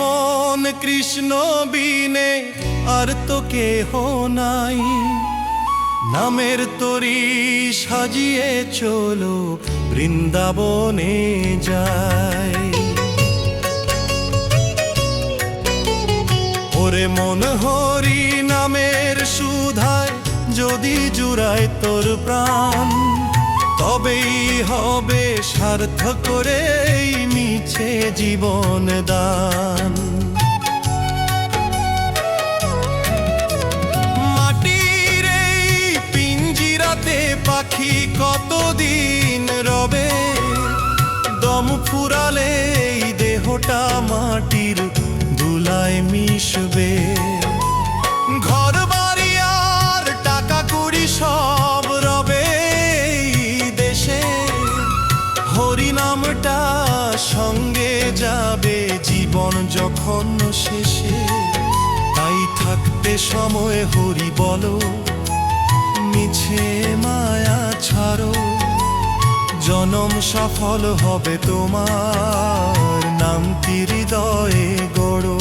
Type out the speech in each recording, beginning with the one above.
মন কৃষ্ণ বিনে আর তো কেহ নাই। নামের তরি সাজিয়ে চলো বৃন্দাবনে যাই। ওরে মন হরি নামের সুধায় যদি জুড়ায় তোর প্রাণ, তবেই হবে সার্থক করে এই মিছে জীবন দান। মাটির এই পিঞ্জিরাতে পাখি কতদিন রবে, দম ফুরালে এই দেহটা মাটির ধুলায় মিশবে। ঘর বাড়ি আর টাকা কুড়ি সব রবে এই দেশে, হরি নামটা সঙ্গে যাবে জীবন যখন শেষে। তাই থাকতে সময় হরি বলো, মিছে মায়া ছাড়ো, জনম সফল হবে তোমার, নামটি হৃদয়ে গড়ো।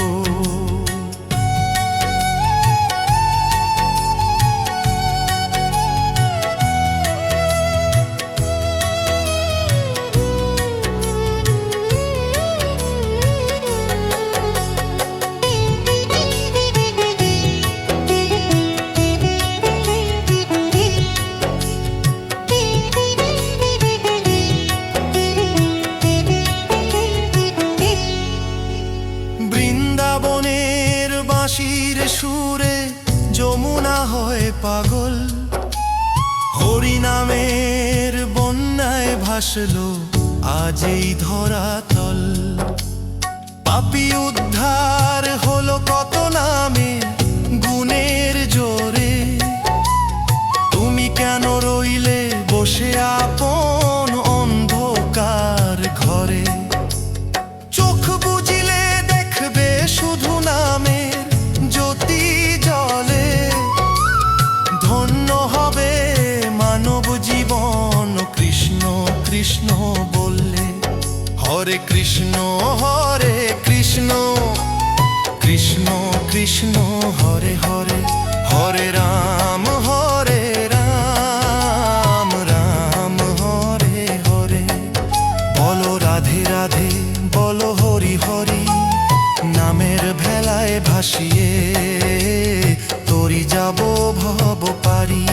বৃন্দাবনের বাঁশির সুরে যমুনা হয় পাগল, হরি নামের বন্যায় ভাসলো আজ এই ধরাতল। পাপী উদ্ধার হলো কত নামে গুণের জোরে, তুমি কেন রইলে বসে আপন অন্ধকার ঘরে। চোখ বুজিলে দেখবে শুধু নামের জ্যোতি জ্বলে, ধন্য হবে মানব জীবন কৃষ্ণ কৃষ্ণ বললে। হরে কৃষ্ণ কৃষ্ণ কৃষ্ণ হরে হরে, হরে রাম রাম হরে হরে। বলো রাধে রাধে, বলো হরি হরি, নামের ভেলায় ভাসিয়ে তরি যাব ভব পারি।